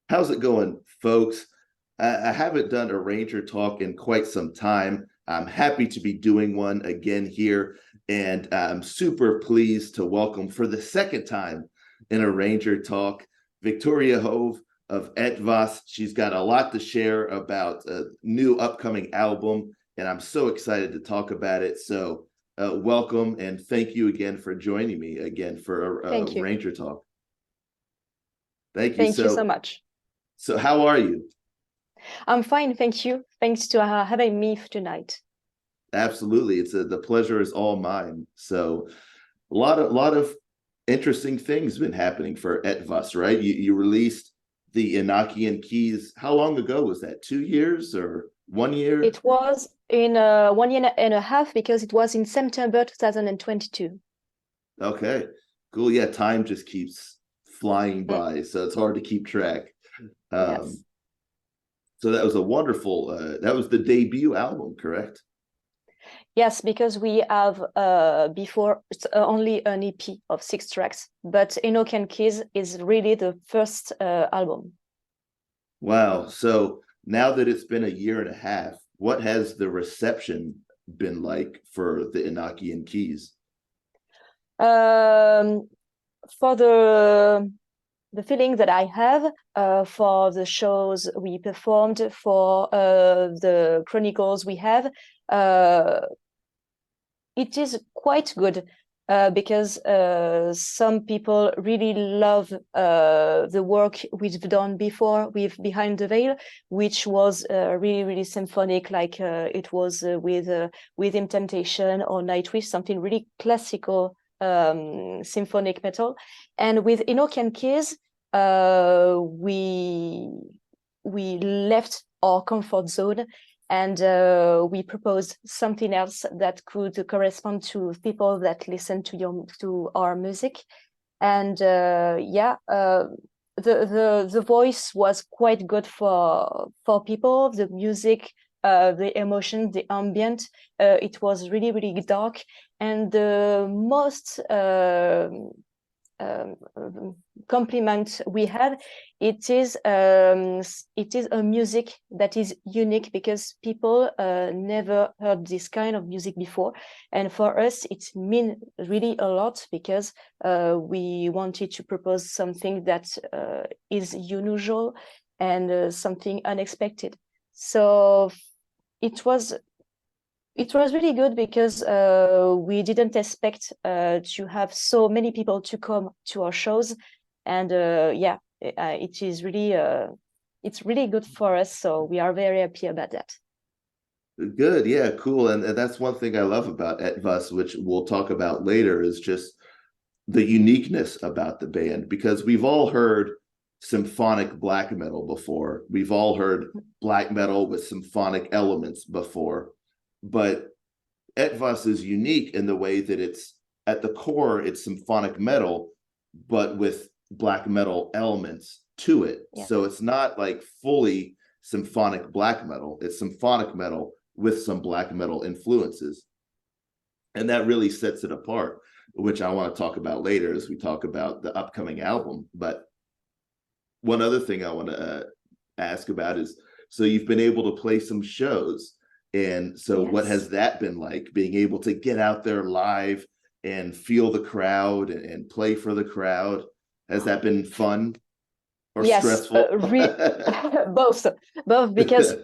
How's it going, folks? I haven't done a Ranger talk in quite some time. I'm happy to be doing one again here, and I'm super pleased to welcome for the second time in a Ranger talk Victoria Hove of Etwas. She's got a lot to share about a new upcoming album, and I'm so excited to talk about it. So, welcome and thank you again for joining me again for a Thank you. Ranger talk. Thank you. Thank you so So, much. so how are you? I'm fine, thank you. Thanks to having me tonight. Absolutely. The pleasure is all mine. So a lot of interesting things been happening for Etwas, right? You released the Enochian keys. How long ago was that? 2 years or 1 year? It was in 1 year and a half because it was in September 2022. Okay. Cool. Yeah, time just keeps flying Mm, by, so it's hard to keep track. Um, yes. so that was a wonderful that was the debut album, correct? Yes, because we have before it's only an EP of 6 tracks, but Enoch and Keys is really the first album. Wow. So now that it's been a year and a half, what has the reception been like for the Enochian keys? Um, for the feeling that I have for the shows we performed, for the chronicles we have, uh, it is quite good because some people really love the work we've done before with Behind the Veil, which was really, really symphonic, like it was with In Temptation or Nightwish, something really classical symphonic metal. And with Enoch and Keys, we left our comfort zone and we proposed something else that could correspond to people that listen to our music. And the voice was quite good for people. The music, the emotion, the ambient, it was really, really dark. And the most um, compliment we have, it is a music that is unique because people never heard this kind of music before, and for us it means really a lot because we wanted to propose something that is unusual and something unexpected. So it was it was really good because we didn't expect to have so many people to come to our shows, and it is really it's really good for us. So we are very happy about that. Good, yeah, cool. And that's one thing I love about Etwas, which we'll talk about later, is just the uniqueness about the band because we've all heard symphonic black metal before. We've all heard black metal with symphonic elements before. But Etwas is unique in the way that it's at the core, it's symphonic metal, but with black metal elements to it. Yeah. So it's not like fully symphonic black metal, it's symphonic metal with some black metal influences. And that really sets it apart, which I want to talk about later as we talk about the upcoming album. But one other thing I want to ask about is, so you've been able to play some shows, and so what Yes. has that been like, being able to get out there live and feel the crowd and play for the crowd? Has that been fun or Yes, stressful? both, both because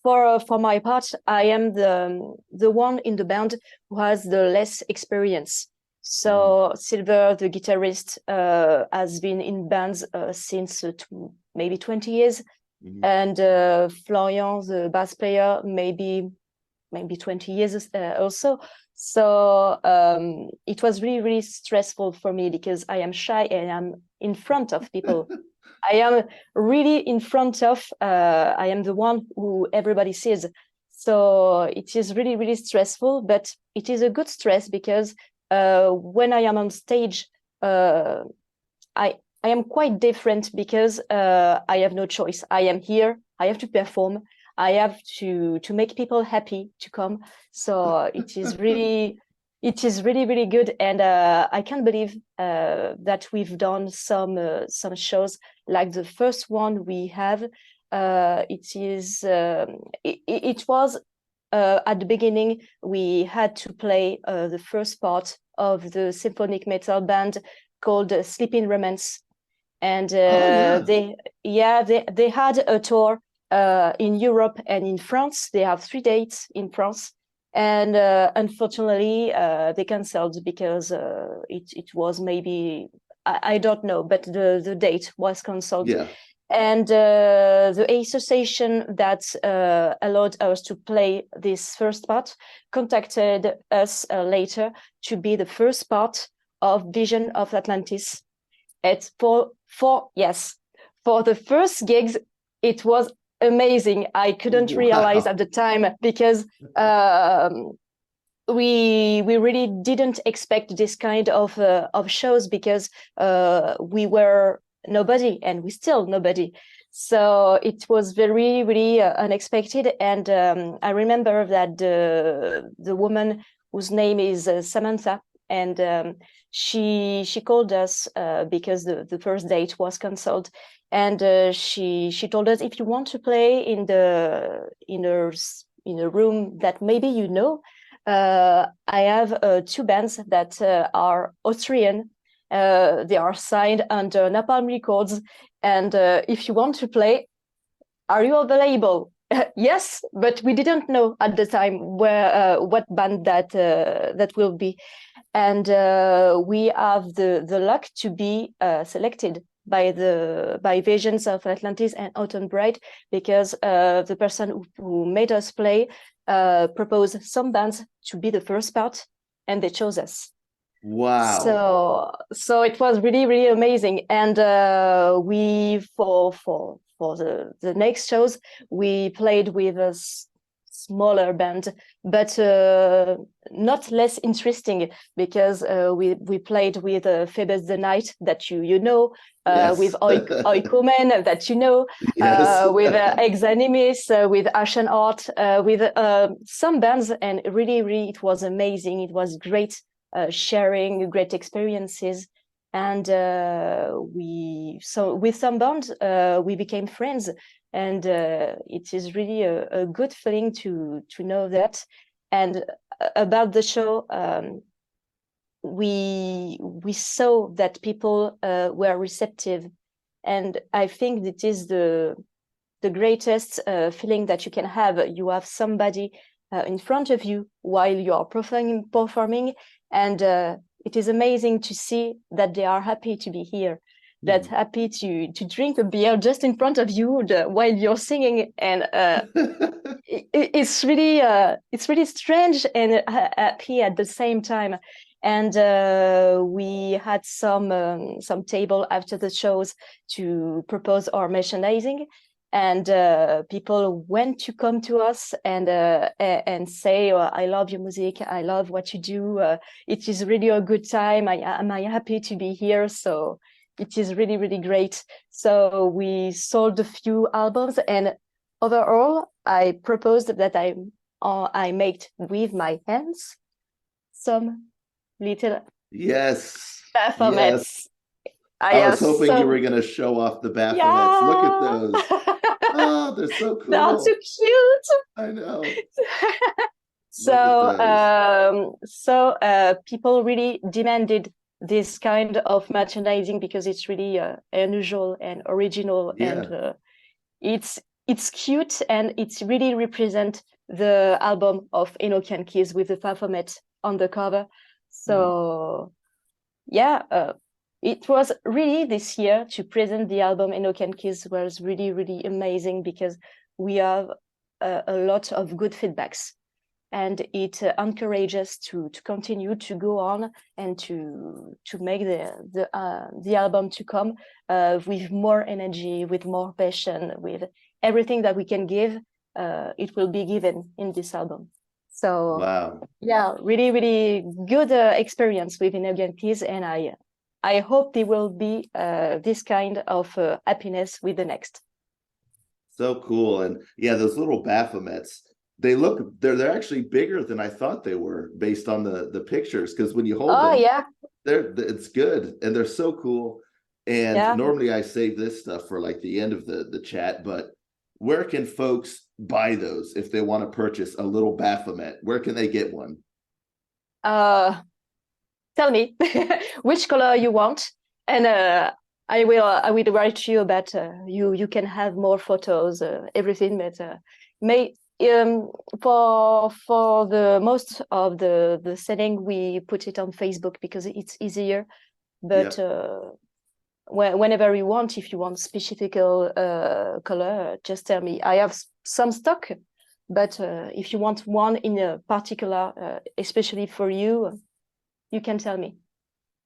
for my part, I am the one in the band who has the less experience. Mhm, So Silver, the guitarist, has been in bands since maybe 20 years, mhm. and Florian, the bass player, maybe 20 years also. So it was really, really stressful for me because I am shy and I'm in front of people. I am really in front of, I am the one who everybody sees. So it is really, really stressful, but it is a good stress because when I am on stage, uh, I, I am quite different because I have no choice. I am here, I have to perform, I have to make people happy to come. So it is really It is really, really good, and I can't believe that we've done some shows like the first one we have. It was at the beginning we had to play the first part of the symphonic metal band called Sleeping Romance, and Oh yeah. they had a tour in Europe and in France. They have 3 dates in France, and unfortunately they cancelled because it was maybe I don't know, but the date was cancelled. Yeah. And the association that allowed us to play this first part contacted us later to be the first part of Vision of Atlantis. It's for the first gigs, it was amazing. I couldn't realize Wow. at the time because we really didn't expect this kind of shows because we were nobody and we still nobody. So it was very really unexpected. And I remember that the woman whose name is Samantha, and she called us because the first date was cancelled, and she told us, if you want to play in a room that maybe you know, I have 2 bands that are Austrian. They are signed under Napalm Records, and if you want to play, are you available? Yes, but we didn't know at the time where what band that will be, and we have the luck to be selected by Visions of Atlantis and Autumn Bright, because the person who made us play proposed some bands to be the first part, and they chose us. Wow. So it was really really amazing, and we for the next shows we played with a smaller band, but not less interesting, because we played with Phoebus the Night, that you know, with Yes. Oikomen, that you know, Yes. with Exanimis, with Ashen Art, with some bands, and really really it was amazing. It was great sharing great experiences, and with some bands we became friends, and it is really a good feeling to know that. And about the show, we saw that people were receptive, and I think that is the greatest feeling that you can have. You have somebody in front of you while you are performing, and it is amazing to see that they are happy to be here, that happy to drink a beer just in front of you while you're singing, and it's really strange and happy at the same time. And we had some table after the shows to propose our merchandising, and people went to come to us and say, oh, I love your music, I love what you do, it is really a good time, am I happy to be here. So it is really really great. So we sold a few albums, and overall I proposed that I made with my hands some little Yes. Yes. Baphomets. I I am was hoping you so were going to show off the Baphomets. Look at yeah. those. Oh, they're so They are so cool. cute. I know. Look at So those. people really demanded this kind of merchandising because it's really unusual and original, and Yeah. it's cute, and it's really represent the album of Enochian Keys with the Baphomet on the cover. Hmm. So yeah, it was really this year to present the album Enochian Keys was really really amazing, because we have a lot of good feedbacks, and it encourages us to continue to go on and to make the album to come with more energy, with more passion, with everything that we can give. It will be given in this album. So Wow. yeah, really really good experience with Enochian Keys, and I hope there will be this kind of happiness with the next. So cool. And yeah, those little Baphomets, they're actually bigger than I thought they were based on the pictures, because when you hold Oh them, yeah, it's good and they're so cool. And yeah. normally I save this stuff for like the end of the chat, but where can folks buy those if they want to purchase a little Baphomet? Where can they get one? Tell me which color you want, and I will write you about you can have more photos, everything. But may for the most of the setting we put it on Facebook because it's easier. But Yep. whenever you want, if you want specific color, just tell me. I have some stock, but if you want one in a particular, especially for you, you can tell me.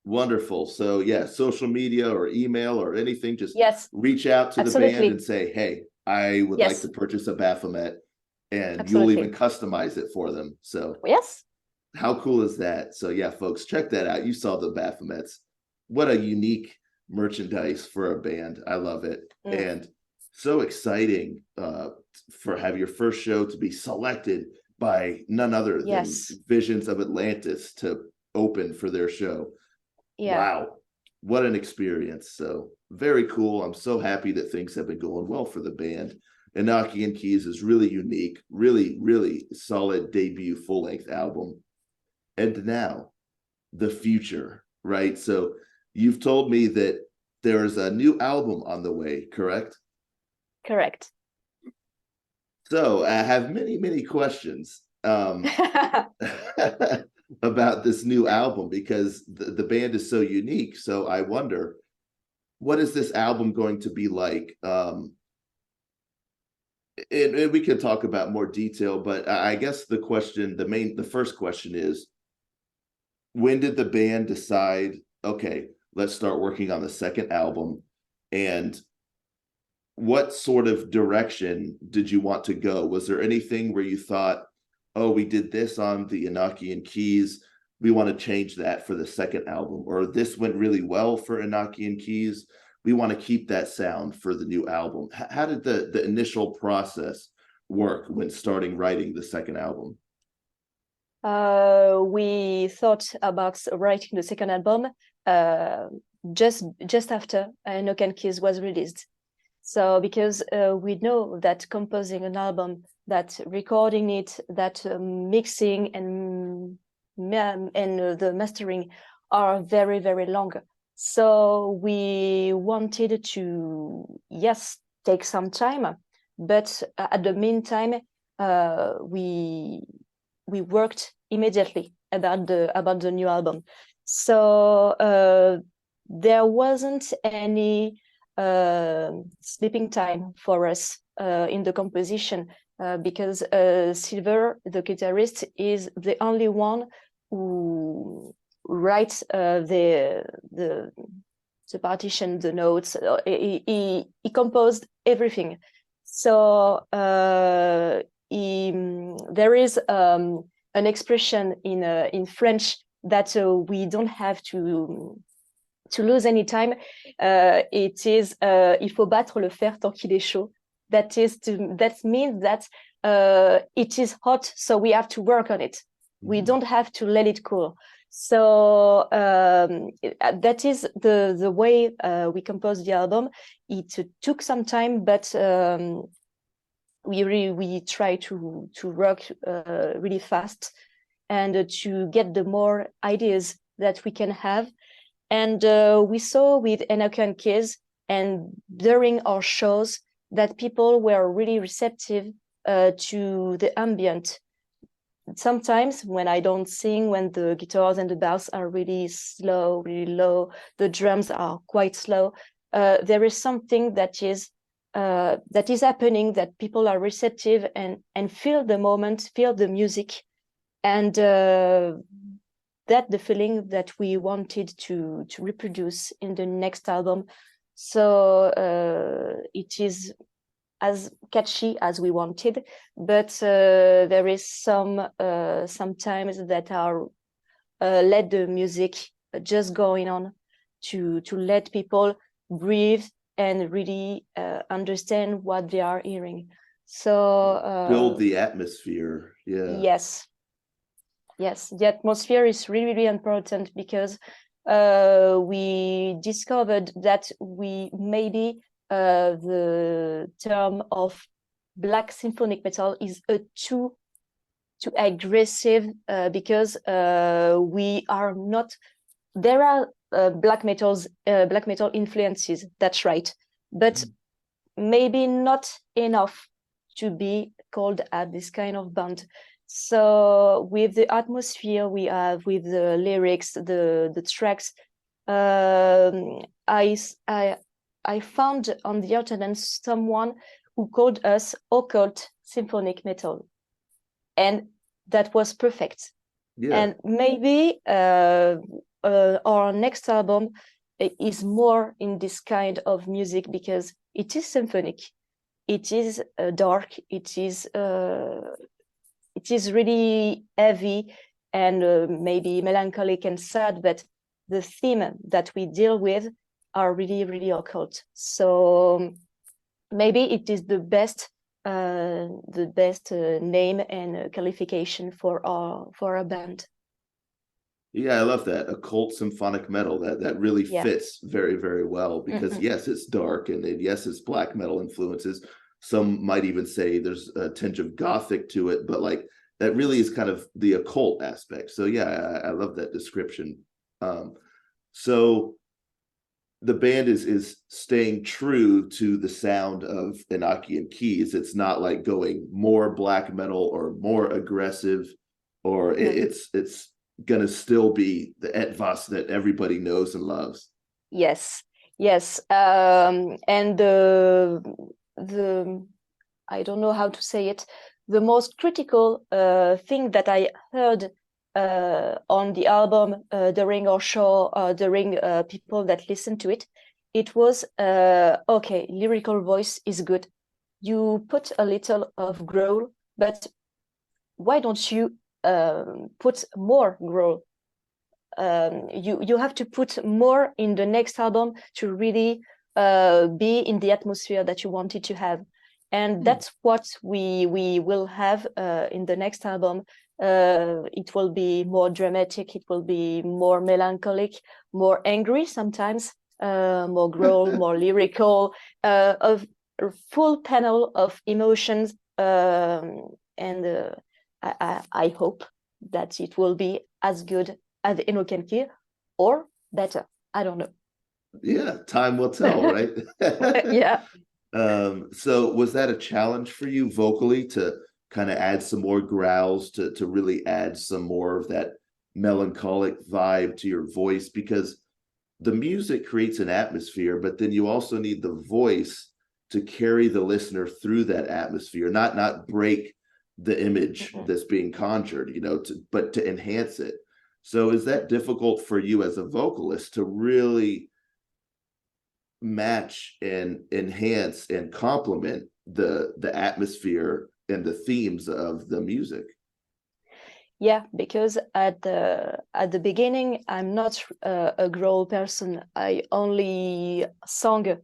Wonderful. So yeah, social media or email or anything, just Yes, reach out to the band and absolutely. say, hey, I would like to Yes, purchase a Baphomet, and you'll even absolutely. customize it for them. So Yes. how cool is that? So yeah, folks, check that out. You saw the Baphomets. What a unique merchandise for a band. I love it. Mm. And so exciting for have your first show to be selected by none other than Yes. Visions of Atlantis to open for their show. Yeah. Wow, what an experience. So very cool. I'm so happy that things have been going well for the band. Inaki and Keys is really unique, really, really solid debut full-length album. And now the future, right? So you've told me that there is a new album on the way, correct? Correct. So I have many, many questions about this new album because the band is so unique. So I wonder, what is this album going to be like? And we can talk about more detail, but I guess the first question is, when did the band decide, okay, let's start working on the second album? And what sort of direction did you want to go? Was there anything where you thought, oh, we did this on the Inaki and Keys, we want to change that for the second album, or this went really well for Inaki and Keys, we want to keep that sound for the new album? How did the initial process work when starting writing the second album? We thought about writing the second album uh, just after Enoch and Keys was released. So because we know that composing an album, that recording it, that mixing and the mastering are very, very long. So we wanted to, yes, take some time, but at the meantime, we worked immediately about the new album. So there wasn't any sleeping time for us in the composition because Silver, the guitarist, is the only one who writes the partition, the notes. He composed everything. So there is an expression in French that we don't have to lose any time. It is il faut battre le fer tant qu'il est chaud. That means that it is hot, so we have to work on it. We don't have to let it cool. So that is the way we composed the album. It took some time, but we try to work really fast and to get the more ideas that we can have. And we saw with Enoch and Keys and during our shows that people were really receptive to the ambient. Sometimes when I don't sing, when the guitars and the bass are really slow, really low, the drums are quite slow, there is something that is happening, that people are receptive and feel the moment, feel the music, and that the feeling that we wanted to reproduce in the next album. So it is as catchy as we wanted, but there is some times that are let the music just going on to let people breathe and really understand what they are hearing. So Build the atmosphere. Yeah. yes, yes, the atmosphere is really, really important because we discovered that we maybe the term of black symphonic metal is a too aggressive because we are not. There are black metal influences. That's right, but maybe not enough to be called at this kind of band. So with the atmosphere we have, with the lyrics, the tracks, I found on the internet someone who called us occult symphonic metal, and that was perfect. Yeah. And maybe our next album is more in this kind of music because it is symphonic, it is dark, it is really heavy and maybe melancholic and sad, but the theme that we deal with are really, really occult. So maybe it is the best name and qualification for our band. Yeah, I love that. Occult symphonic metal. That really Yeah. fits very, very well because yes, it's dark and yes, it's black metal influences. Some might even say there's a tinge of gothic to it, but like that really is kind of the occult aspect. So yeah, I love that description. So the band is staying true to the sound of Enochian keys. It's not like going more black metal or more aggressive, or it's gonna still be the Etwas that everybody knows and loves. Yes, yes, and the I don't know how to say it. The most critical thing that I heard on the album during our show, during people that listen to it, it was okay. Lyrical voice is good. You put a little of growl, but why don't you put more growl? You have to put more in the next album to really be in the atmosphere that you wanted to have, and that's what we will have in the next album. It will be more dramatic, it will be more melancholic, more angry sometimes, more growl, more lyrical, a full panel of emotions, and I hope that it will be as good as Enochian Key or better. I don't know. Yeah, time will tell, right? Yeah. So was that a challenge for you vocally to kind of add some more growls to really add some more of that melancholic vibe to your voice? Because the music creates an atmosphere, but then you also need the voice to carry the listener through that atmosphere, not break the image that's being conjured, but to enhance it. So is that difficult for you as a vocalist to really match and enhance and complement the atmosphere and the themes of the music? Yeah, because at the beginning, I'm not a growl person. I only sang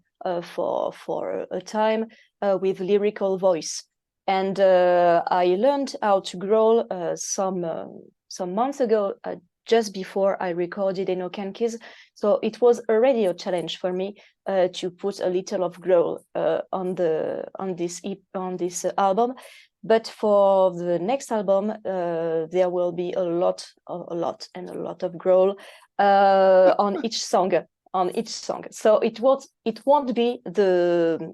for a time with lyrical voice, and I learned how to growl some months ago, just before I recorded Enochian Keys. So it was already a challenge for me to put a little of growl on this album. But for the next album, there will be a lot of growl on each song. So it won't be the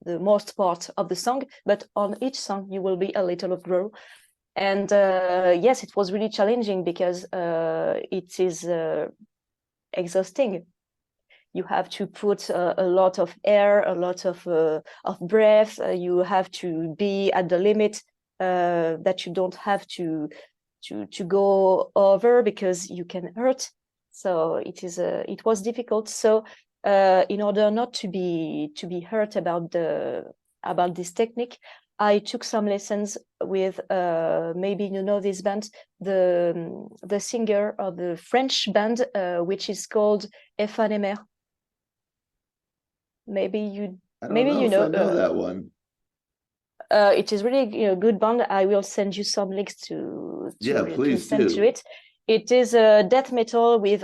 most part of the song, but on each song you will be a little of growl. And yes, it was really challenging because it is exhausting. You have to put a lot of air, a lot of breath. You have to be at the limit that you don't have to go over because you can hurt. So it was difficult. So in order not to be hurt about this technique, I took some lessons with maybe you know this band, the singer of the French band which is called Etwas. Maybe you I don't know if know I know that one. it is really good band. I will send you some links Yeah, to please listen to do. it. It is death metal with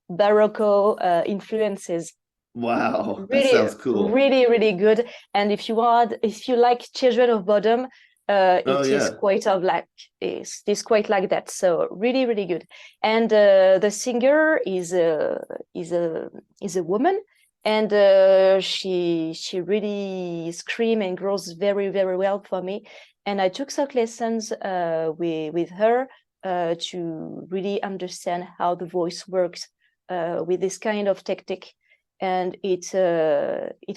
Baroque influences. Wow, that Really, sounds cool. really, really good. And if you like Children of Bodom, Oh it is yeah. quite of like is quite like that. So really, really good. And the singer is a woman, and she really screams and grows very, very well for me. And I took some lessons with her to really understand how the voice works with this kind of technique, and it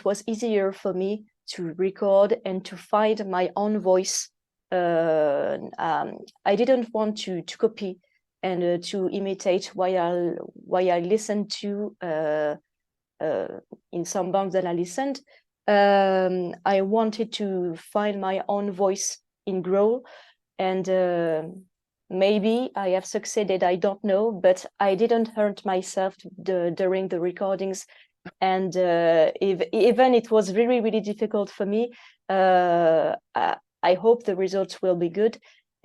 was easier for me to record and to find my own voice. I didn't want to copy and to imitate why I listened to in some bands that I listened. I wanted to find my own voice in growl, and maybe I have succeeded. I don't know, but I didn't hurt myself during the recordings, and even it was really, really difficult for me. I hope the results will be good,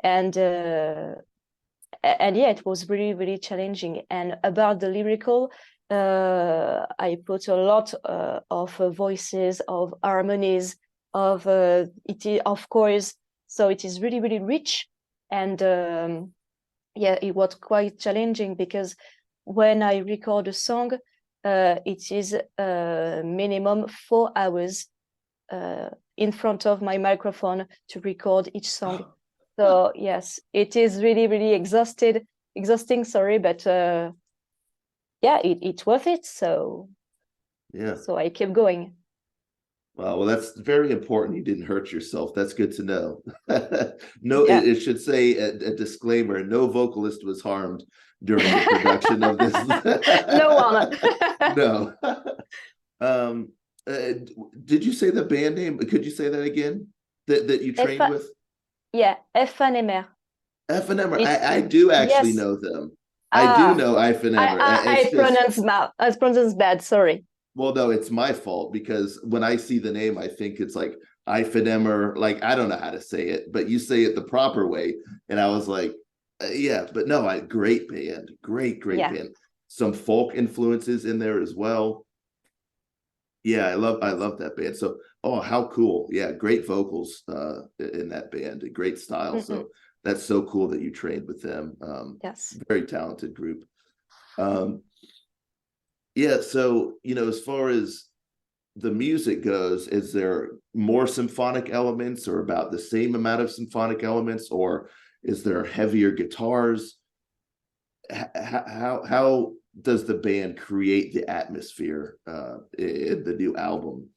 and yeah, it was really, really challenging. And about the lyrical, I put a lot of voices, of harmonies, of course. So it is really, really rich, and yeah, it was quite challenging because when I record a song, it is minimum 4 hours in front of my microphone to record each song. So yes, it is really, really exhausting, sorry, but yeah, it's worth it. Yeah. So I keep going. Wow, well, that's very important. You didn't hurt yourself. That's good to know. No, Yeah. it should say a disclaimer: no vocalist was harmed during the production of this. No one. No. Um, did you say the band name? Could you say that again? That you F, trained with? yeah, FNMR. FNM. It's I do actually yes. know them. I do Ah, know FNM. It's just I pronounce bad. Sorry. well, no, it's my fault because when I see the name, I think it's like Eifenemer. Like I don't know how to say it, but you say it the proper way, and I was like, yeah, but no, great band, great Yeah. band. Some folk influences in there as well. Yeah, I love that band. So, oh, how cool! Yeah, great vocals in that band, a great style. Mm-mm. So that's so cool that you trained with them. Yes. Very talented group. Um, yeah, so as far as the music goes, is there more symphonic elements or about the same amount of symphonic elements, or is there heavier guitars? How does the band create the atmosphere in the new album?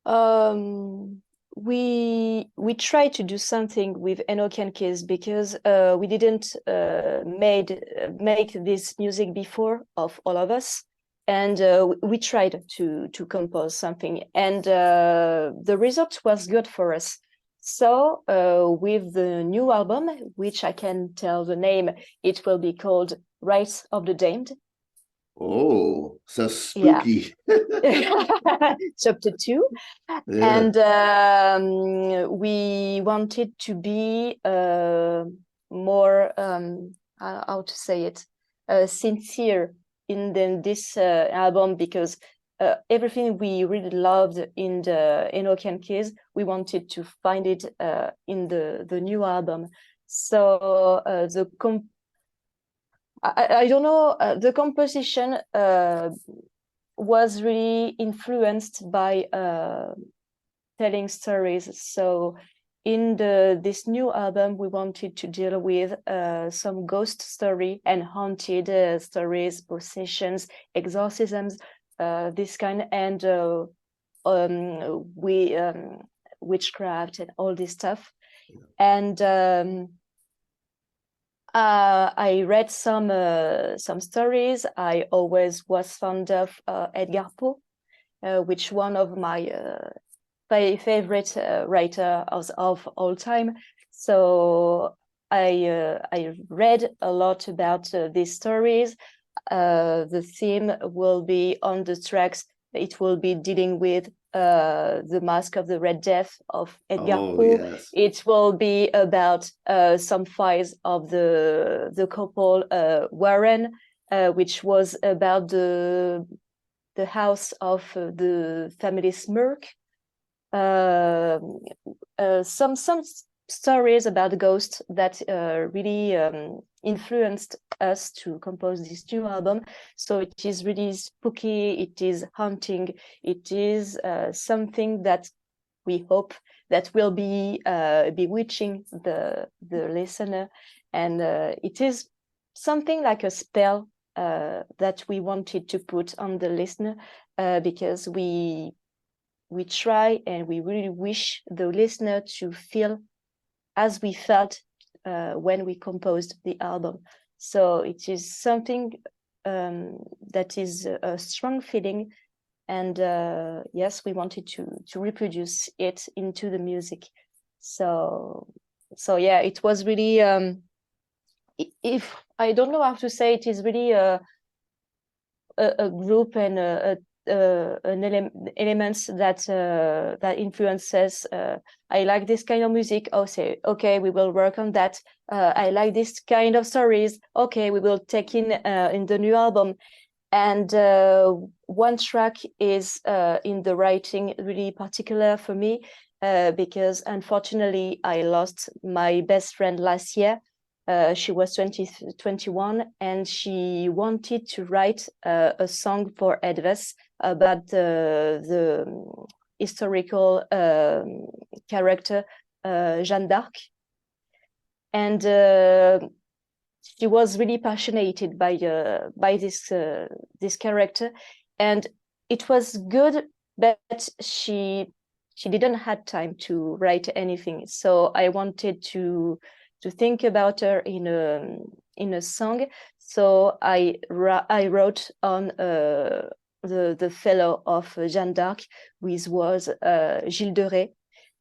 Um, we try to do something with Enoch and Keys because we didn't make this music before of all of us, and we tried to compose something, and the result was good for us. So with the new album, which I can tell the name, it will be called Rites of the Damned. Oh, so Yeah. spooky. Chapter 2. Yeah. And we wanted to be more, how to say it, sincere in this album, because everything we really loved in the Enoch and Keys, we wanted to find it in the new album. So I don't know, the composition was really influenced by telling stories. So in this new album, we wanted to deal with some ghost story and haunted stories, possessions, exorcisms, this kind, and we witchcraft and all this stuff. And I read some stories. I always was fond of Edgar Poe, which one of my favorite writer of all time. So I read a lot about these stories. The theme will be on the tracks. It will be dealing with the Mask of the Red Death of Edgar Oh Poe. yes. It will be about some files of the couple Warren, which was about the house of the family Smirk. Some stories about the ghost that really influenced us to compose this new album. So it is really spooky, it is haunting, it is something that we hope that will be bewitching the listener, and it is something like a spell that we wanted to put on the listener, because we try and we really wish the listener to feel as we felt when we composed the album. So it is something that is a strong feeling, and yes, we wanted to reproduce it into the music. So yeah, it was really if I don't know how to say, it is really a group and elements that that influences. I like this kind of music. Oh, say okay, we will work on that. I like this kind of stories. Okay, we will take in the new album. And one track is in the writing really particular for me, because unfortunately I lost my best friend last year. She was 21, and she wanted to write a song for Etwas about the historical character Jeanne d'Arc. And she was really passionate by this character, and it was good, but she didn't have time to write anything. So I wanted to think about her in a song. So I wrote on the fellow of Jeanne d'Arc, which was Gilles de Rais.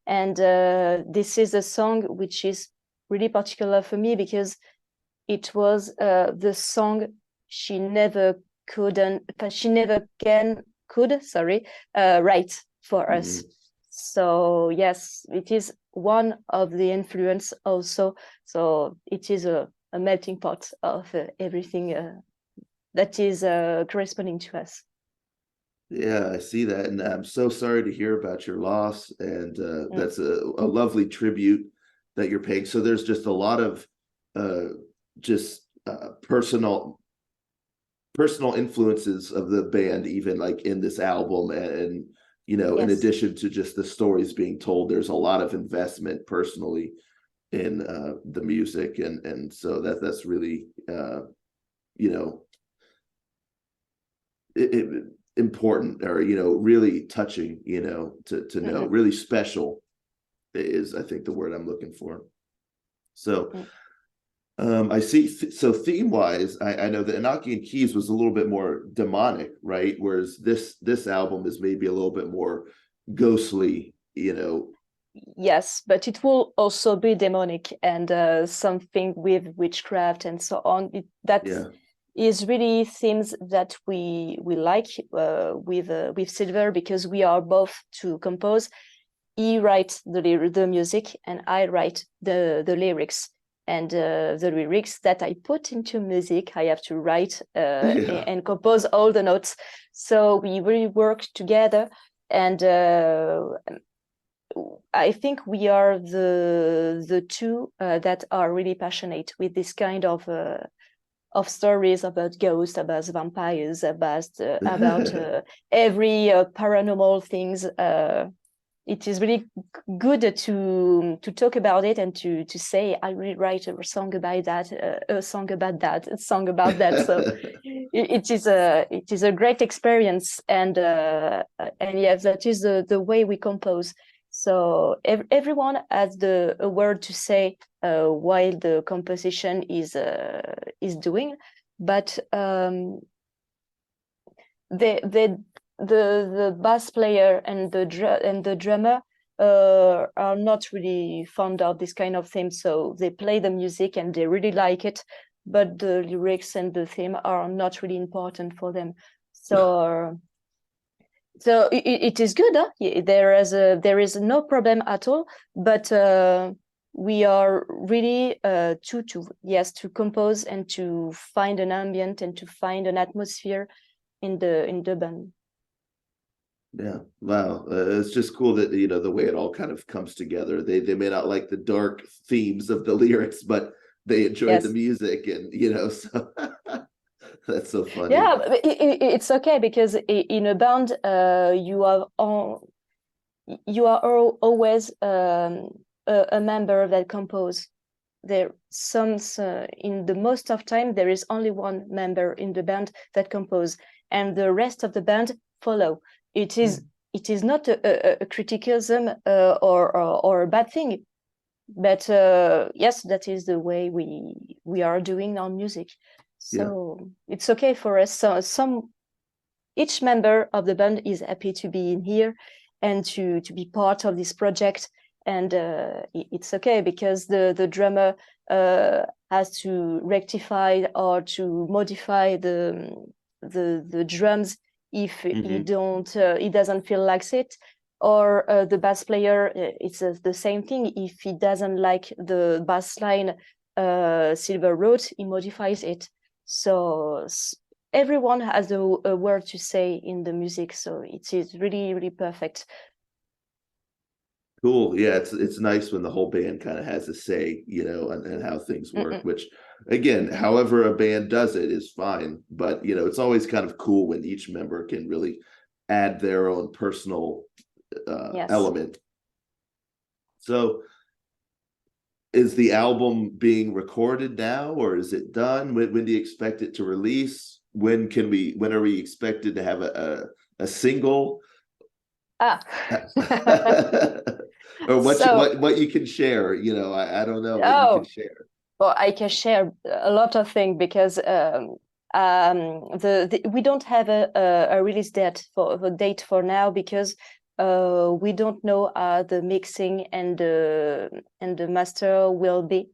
And this is a song which is really particular for me, because it was the song she never could write for us. So yes, it is one of the influence also. So it is a melting pot of everything that is corresponding to us. Yeah, I see that, and I'm so sorry to hear about your loss. And that's a lovely tribute that you're paying. So there's just a lot of just personal influences of the band, even like in this album, and you know, in Yes. addition to just the stories being told, there's a lot of investment personally in the music, and so that's really you know, important, or you know, really touching, you know, to know, really special is, I think, the word I'm looking for. So I see. So theme wise, I know that Enochian Keys was a little bit more demonic, right? Whereas this album is maybe a little bit more ghostly, you know. Yes, but it will also be demonic and something with witchcraft and so on. That is really themes that we like with Silver, because we are both to compose. He writes the music and I write the lyrics. And the lyrics that I put into music, I have to write and compose all the notes. So we really work together, and I think we are the two that are really passionate with this kind of stories about ghosts, about vampires, about every paranormal things. It is really good to talk about it and to say, I really write a song about that, a song about that, a song about that. So it is a great experience, and yes, that is the way we compose. So everyone has a word to say while the composition is doing, but the bass player and the drummer are not really fond of this kind of theme, so they play the music and they really like it, but the lyrics and the theme are not really important for them. So So it is good, huh? There is no problem at all, but we are really to compose and to find an ambient and to find an atmosphere in the band. Yeah, wow. It's just cool that the way it all kind of comes together. They may not like the dark themes of the lyrics, but they enjoy the Yes. music, and so that's so funny. Yeah, but it's okay because in a band, you are always a member that compose. There some in the most of time there is only one member in the band that compose, and the rest of the band follow. It is it is not a criticism or a bad thing, but yes, that is the way we are doing our music. Yeah. So it's okay for us. So each member of the band is happy to be in here and to be part of this project, and it's okay because the drummer has to rectify or to modify the drums if he doesn't feel like it, or the bass player, it's the same thing. If he doesn't like the bass line Silver wrote, he modifies it. So everyone has a word to say in the music, so it is really, really perfect. Cool. Yeah, it's nice when the whole band kind of has a say, and how things work, Mm-mm. which again, however a band does it is fine. But it's always kind of cool when each member can really add their own personal Yes. element. So is the album being recorded now, or is it done? When do you expect it to release? When are we expected to have a single? Ah. Or So, what you can share, I don't know what you can oh, share. well, I can share a lot of things because we don't have a release date for now because we don't know how the mixing and the master will be.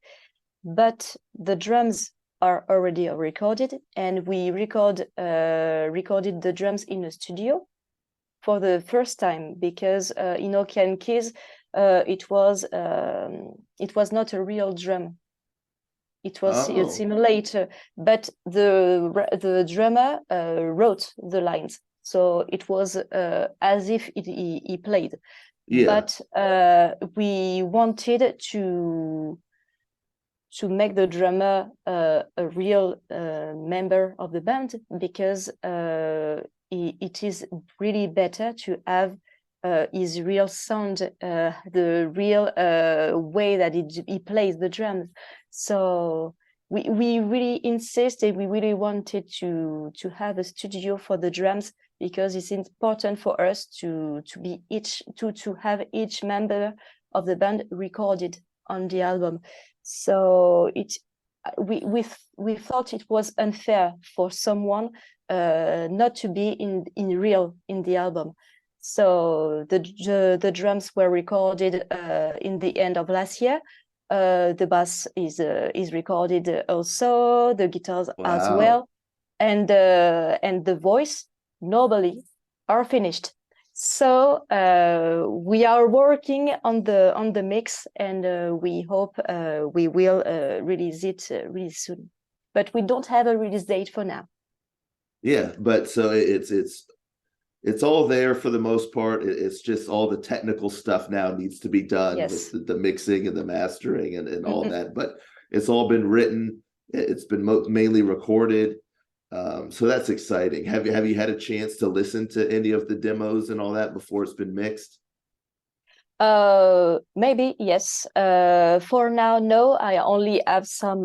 But the drums are already recorded, and we recorded the drums in a studio for the first time because in Nokia and Keys it was not a real drum. It was a Oh, simulator, but the drummer wrote the lines, so it was as if he played. yeah. But we wanted to make the drummer a real member of the band because it is really better to have his real sound, the real way that he plays the drums. So we really insisted, we really wanted to have a studio for the drums because it's important for us to have each member of the band recorded on the album. So we thought it was unfair for someone not to be in real in the album. So the drums were recorded in the end of last year. The bass is recorded also, the guitars as Wow. well, and the voice normally are finished. So we are working on the mix, and we hope we will release it really soon. But we don't have a release date for now. Yeah, but so it's all there for the most part. It's just all the technical stuff now needs to be done with Yes. the mixing and the mastering and all Mm-mm. that. But it's all been written. It's been mainly recorded. So that's exciting. Have you had a chance to listen to any of the demos and all that before it's been mixed? Maybe yes. For now, no. I only have some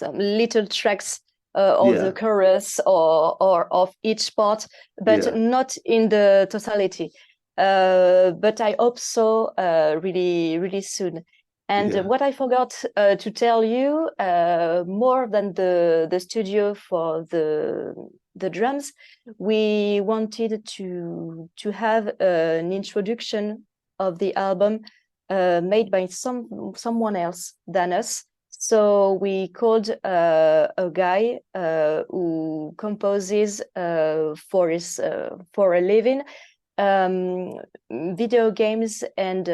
little tracks of the Yeah, chorus or of each part, but yeah, not in the totality. But I hope so really, really soon. And yeah. what I forgot to tell you, more than the studio for the drums, we wanted to have an introduction of the album made by someone else than us. So we called a guy who composes for a living video games and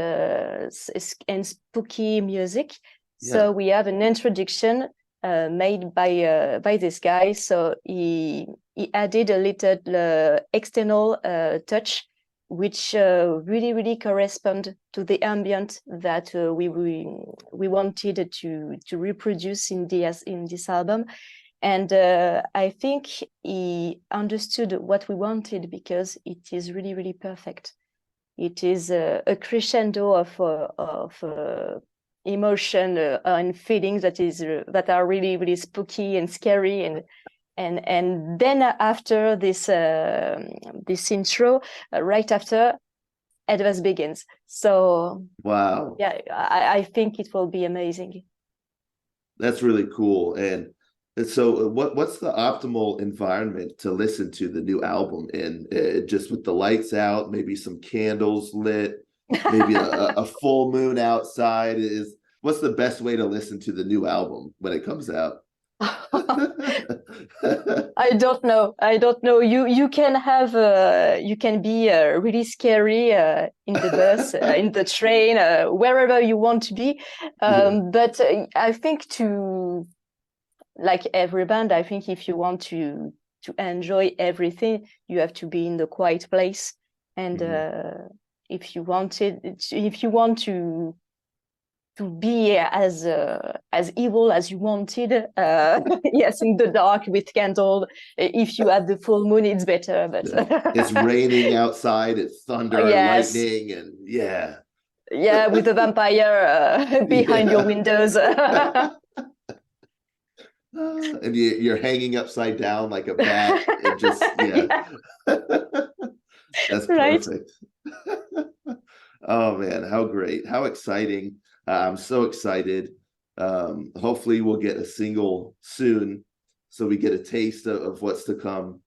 spooky music. Yeah. So we have an introduction made by this guy. So he added a little external touch, which really correspond to the ambient that we wanted to reproduce in this album. And I think he understood what we wanted because it is really perfect. It is a crescendo of emotion and feelings that are really spooky and scary, and then after this intro, right after, Etwas begins. So Wow. yeah, I think it will be amazing. That's really cool. And so what's the optimal environment to listen to the new album in? Just with the lights out, maybe some candles lit, maybe a full moon outside is what's the best way to listen to the new album when it comes out? I don't know. I don't know. You can have you can be really scary in the bus, in the train, wherever you want to be. Yeah. But I think to like every band, I think if you want to enjoy everything, you have to be in the quiet place. And Mhm. if you want to be as evil as you wanted, yes, in the dark with candle. If you have the full moon, it's better. But Yeah. It's raining outside, it's thunder and yes, lightning, and yeah. yeah, with a vampire behind your Yeah. windows. And you're hanging upside down like a bat. It just, yeah. Yeah, That's right. perfect. Oh man, how great. How exciting. I'm so excited. Hopefully we'll get a single soon so we get a taste of what's to come.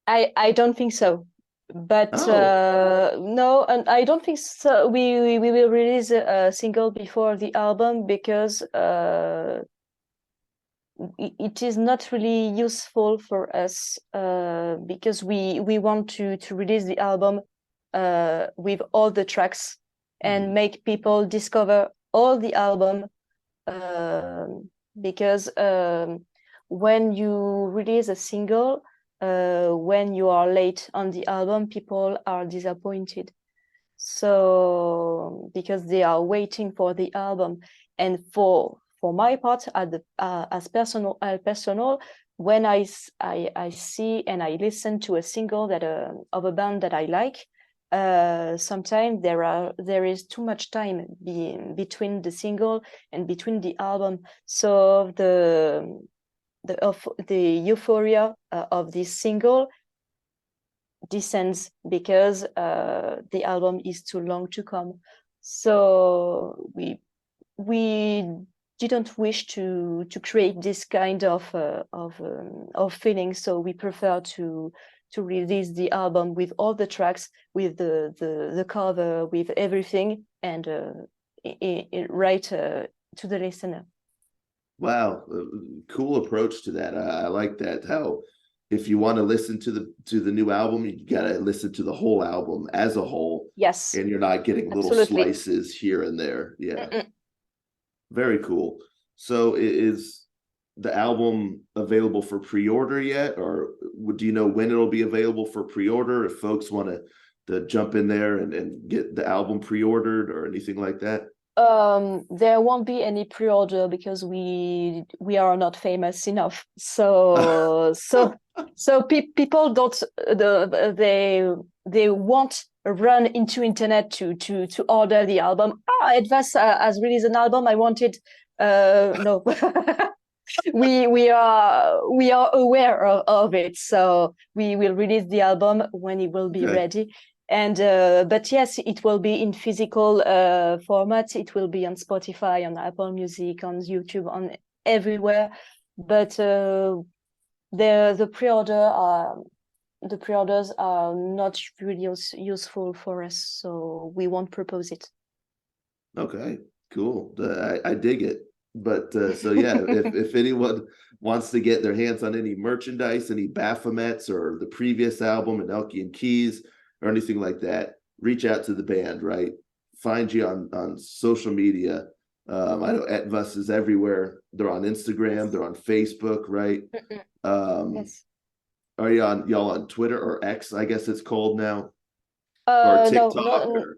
I don't think so. But Oh, no, and I don't think so. We will release a single before the album because it is not really useful for us because we want to release the album with all the tracks and mhm. make people discover all the album um, because when you release a single, when you are late on the album, people are disappointed. So because they are waiting for the album, and for my part, as personal, when I see and I listen to a single that of a band that I like, sometimes there is too much time between the single and between the album. So the euphoria of this single descends because the album is too long to come. So we didn't wish to create this kind of feeling. So we prefer to release the album with all the tracks, with the cover, with everything, and right to the listener. Wow. Cool approach to that. I like that. How if you want to listen to the new album, you gotta listen to the whole album as a whole, Yes, and you're not getting little absolutely. slices here and there. Yeah. Mm-mm. Very cool. So is the album available for pre-order yet, or do you know when it'll be available for pre-order if folks want to jump in there and get the album pre-ordered or anything like that? There won't be any pre-order because we are not famous enough. So people don't they won't run into internet to order the album. Etwas has released an album. I want it. No, we are aware of it, so we will release the album when it will be Okay. ready. And but yes, it will be in physical format. It will be on Spotify, on Apple Music, on YouTube, on everywhere. But the pre-orders are not really useful for us, so we won't propose it. Okay. Cool. I dig it. But so yeah, if anyone wants to get their hands on any merchandise, any Baphomets or the previous album and Elkie and Keys or anything like that, reach out to the band, right? Find you on social media. I know Etwas is everywhere. They're on Instagram, Yes. they're on Facebook, right? Mm-mm. Um, Yes. are y'all on Twitter or X, I guess it's called now, or No, TikTok no, or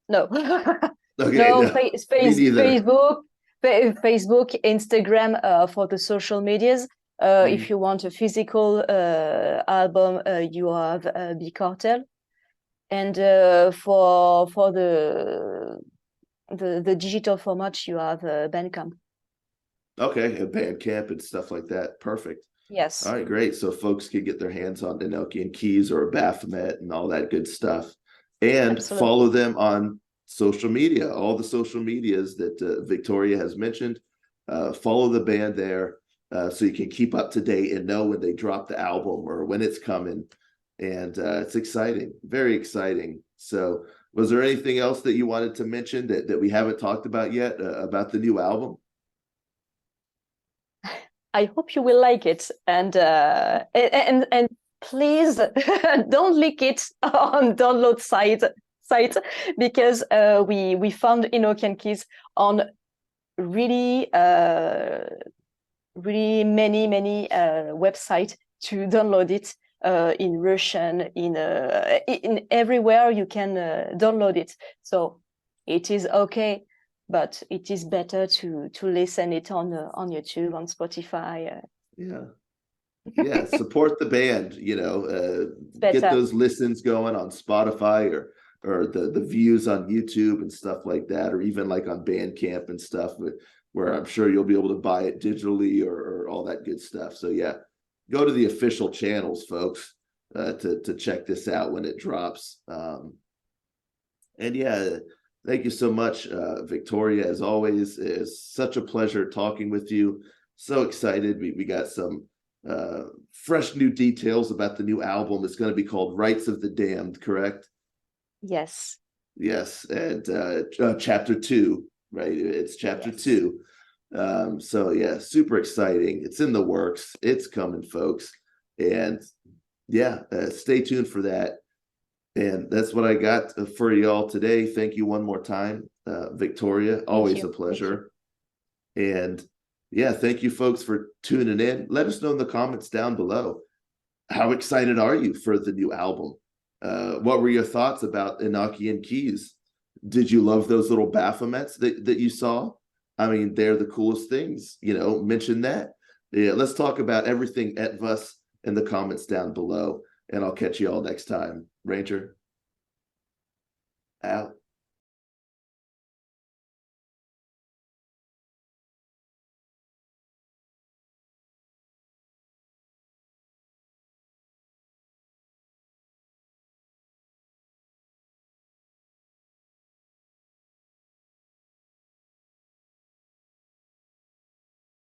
no, okay, no. no, me neither. Facebook, Instagram, for the social medias. If Mhm. you want a physical album, you have Big Cartel, and for the digital format, you have Bandcamp. Okay, and Bandcamp and stuff like that. Perfect. All Yes, right, great. So folks can get their hands on Inoki and Keys or a Baphomet and all that good stuff. And follow absolutely. them on social media, all the social medias that Victoria has mentioned. Follow the band there so you can keep up to date and know when they drop the album or when it's coming. And it's exciting, very exciting. So, was there anything else that you wanted to mention that we haven't talked about yet about the new album? I hope you will like it, and please don't leak it on download site because we found Enoch Keys on really really many websites to download it in Russian, in everywhere you can download it. So it is okay, but it is better to listen it on YouTube, on Spotify. Yeah. Yeah, support the band, It's get better. those listens going on Spotify or the views on YouTube and stuff like that, or even like on Bandcamp and stuff, where I'm sure you'll be able to buy it digitally or all that good stuff. So yeah, go to the official channels, folks, to check this out when it drops. And yeah, thank you so much, Victoria. As always, it's such a pleasure talking with you. So excited. We got some fresh new details about the new album. It's going to be called Rights of the Damned, correct? Yes. Yes. And chapter two, right? It's chapter Yes. two. So yeah, super exciting. It's in the works. It's coming, folks. And yeah, stay tuned for that. And that's what I got for y'all today. Thank you one more time, Victoria. Thank Always a you. Thank you. pleasure. And yeah, thank you folks for tuning in. Let us know in the comments down below. How excited are you for the new album? What were your thoughts about Inaki and Keys? Did you love those little Baphomets that you saw? I mean, they're the coolest things, mention that. Yeah, let's talk about everything Etwas in the comments down below. And I'll catch you all next time. Ranger, out.